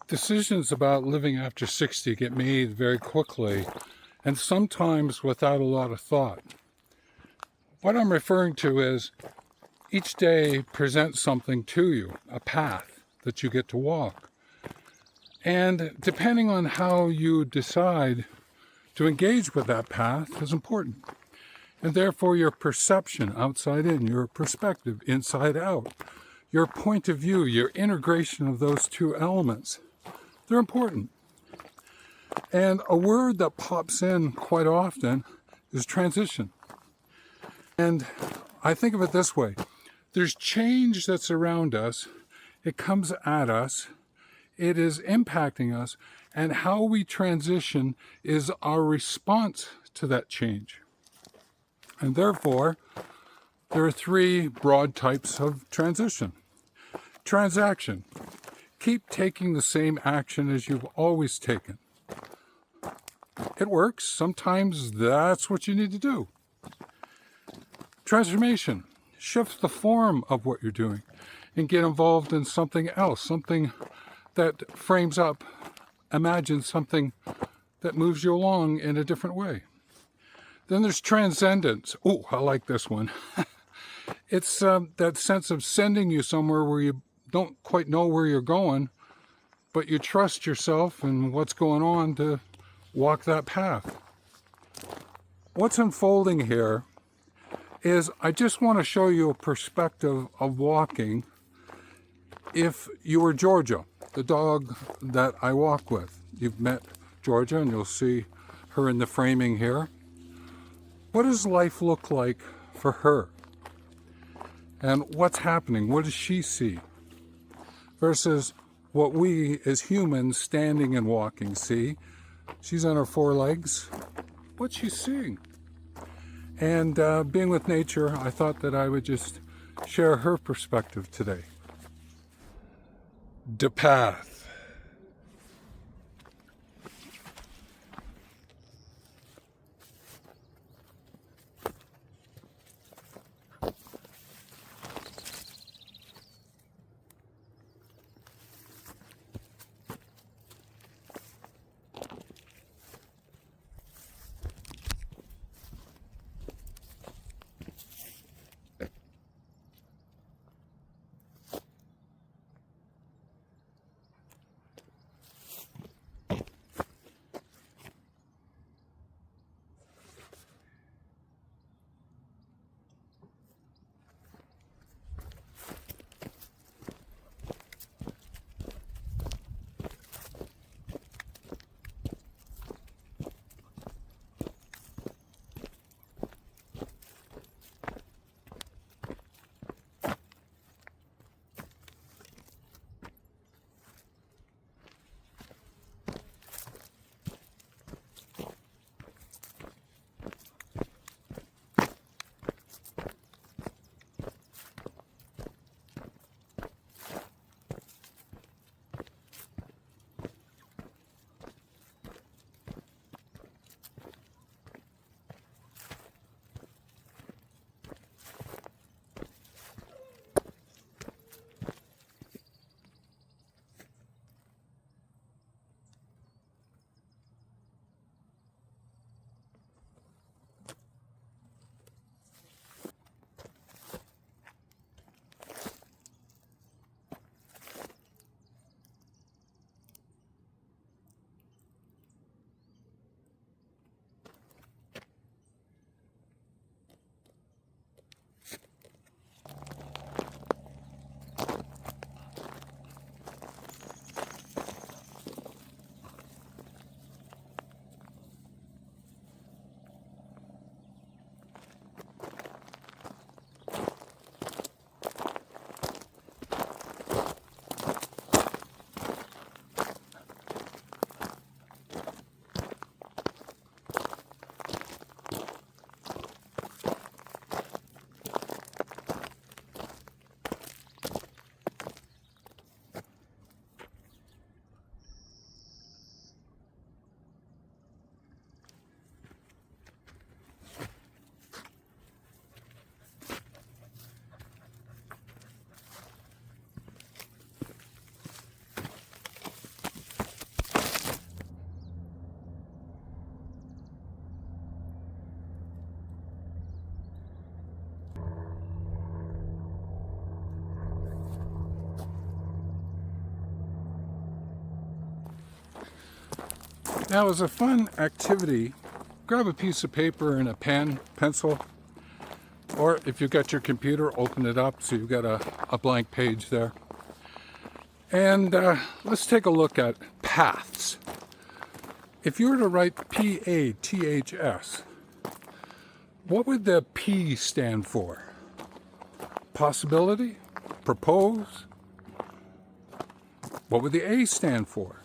Decisions about living after 60 get made very quickly and sometimes without a lot of thought. What I'm referring to is each day presents something to you, a path that you get to walk. And depending on how you decide to engage with that path is important. And therefore your perception outside in, your perspective inside out, your point of view, your integration of those two elements, they're important. And a word that pops in quite often is transition. And I think of it this way. There's change that's around us. It comes at us. It is impacting us. And how we transition is our response to that change. And therefore, there are three broad types of transition. Transaction. Keep taking the same action as you've always taken. It works. Sometimes that's what you need to do. Transformation. Shift the form of what you're doing and get involved in something else, something that frames up, imagine something that moves you along in a different way. Then there's transcendence. Oh, I like this one. It's that sense of sending you somewhere where you don't quite know where you're going, but you trust yourself and what's going on to walk that path. What's unfolding here is I just want to show you a perspective of walking. If you were Georgia, the dog that I walk with, you've met Georgia and you'll see her in the framing here. What does life look like for her? And what's happening? What does she see? Versus what we as humans standing and walking see. She's on her four legs. What's she seeing? And being with nature, I thought that I would just share her perspective today. The path. Now, as a fun activity, grab a piece of paper and a pen, pencil, or if you've got your computer, open it up so you've got a blank page there. And let's take a look at paths. If you were to write P-A-T-H-S, what would the P stand for? Possibility? Propose? What would the A stand for?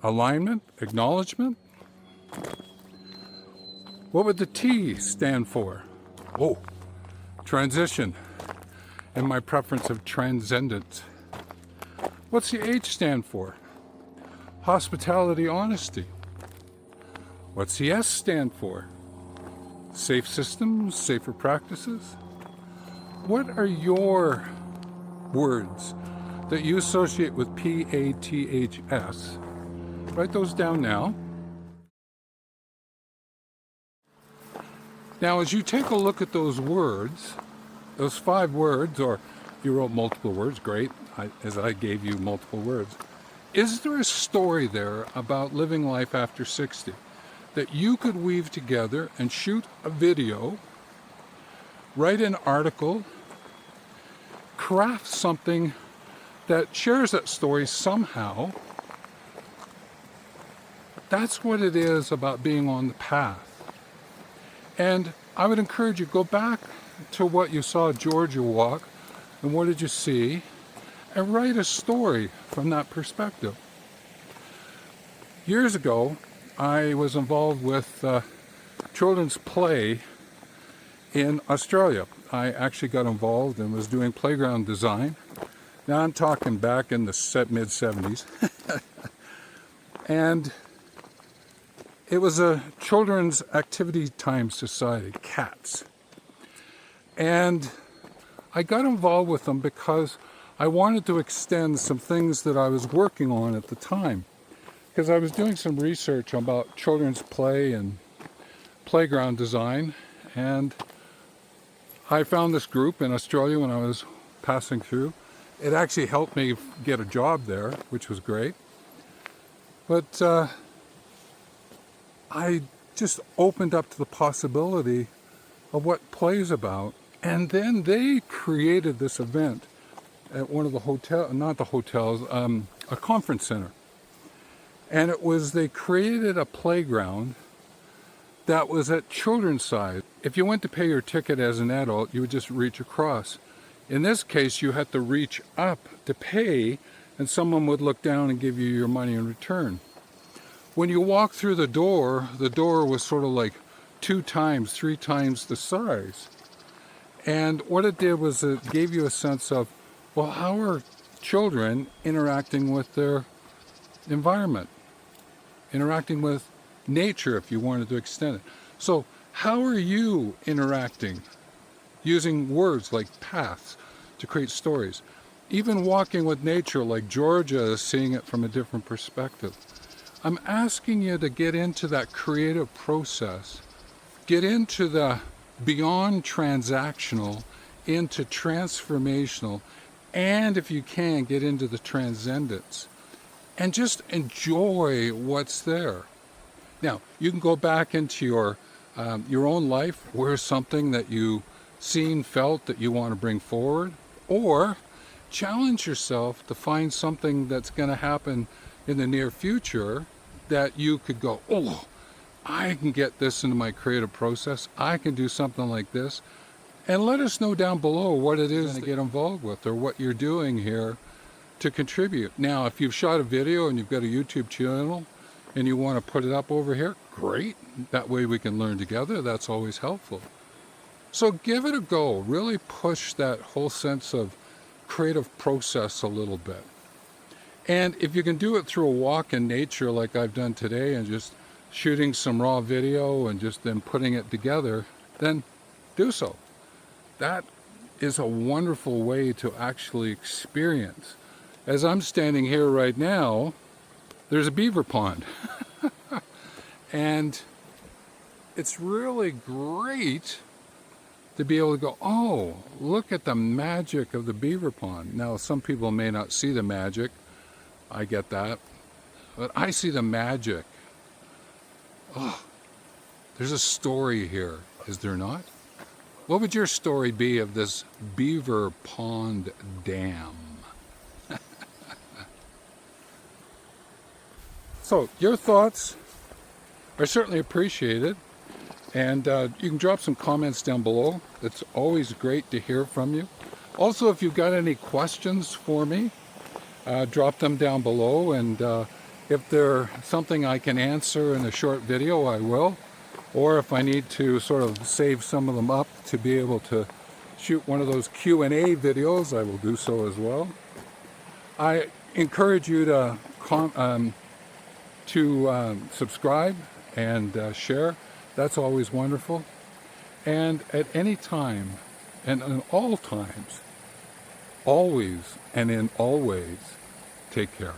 Alignment? Acknowledgement? What would the T stand for? Oh, transition, and my preference of transcendence. What's the H stand for? Hospitality, honesty. What's the S stand for? Safe systems, safer practices. What are your words that you associate with P-A-T-H-S? Write those down now. Now, as you take a look at those words, those 5 words, or you wrote multiple words, great, as I gave you multiple words, is there a story there about living life after 60 that you could weave together and shoot a video, write an article, craft something that shares that story somehow? That's what it is about being on the path. And I would encourage you, go back to what you saw Georgia walk, and what did you see, and write a story from that perspective. Years ago, I was involved with children's play in Australia. I actually got involved and was doing playground design. Now I'm talking back in the mid-70s. And it was a Children's Activity Time Society, CATS. And I got involved with them because I wanted to extend some things that I was working on at the time. Because I was doing some research about children's play and playground design. And I found this group in Australia when I was passing through. It actually helped me get a job there, which was great. But I just opened up to the possibility of what play is about. And then they created this event at one of the a conference center. And it was, they created a playground that was at children's size. If you went to pay your ticket as an adult, you would just reach across. In this case, you had to reach up to pay, and someone would look down and give you your money in return. When you walk through the door was sort of like 2 times, 3 times the size. And what it did was it gave you a sense of, well, how are children interacting with their environment? Interacting with nature, if you wanted to extend it. So how are you interacting using words like paths to create stories? Even walking with nature, like Georgia is seeing it from a different perspective. I'm asking you to get into that creative process, get into the beyond transactional, into transformational, and if you can, get into the transcendence. And just enjoy what's there. Now, you can go back into your own life. Where's something that you seen, felt that you want to bring forward? Or challenge yourself to find something that's going to happen in the near future that you could go, oh, I can get this into my creative process. I can do something like this. And let us know down below what it is to get involved with, or what you're doing here to contribute. Now, if you've shot a video and you've got a YouTube channel and you want to put it up over here, great. That way we can learn together. That's always helpful. So give it a go. Really push that whole sense of creative process a little bit. And if you can do it through a walk in nature like I've done today, and just shooting some raw video and just then putting it together, then do so. That is a wonderful way to actually experience. As I'm standing here right now, there's a beaver pond. And it's really great to be able to go, oh, look at the magic of the beaver pond. Now, some people may not see the magic. I get that. but I see the magic. Oh, there's a story here, is there not? What would your story be of this beaver pond dam? So your thoughts are certainly appreciated, and you can drop some comments down below. It's always great to hear from you. Also, if you've got any questions for me, drop them down below, and if they're something I can answer in a short video, I will. Or if I need to sort of save some of them up to be able to shoot one of those Q&A videos, I will do so as well. I encourage you to subscribe and share. That's always wonderful. And at any time, and in all times, always and in all ways, take care.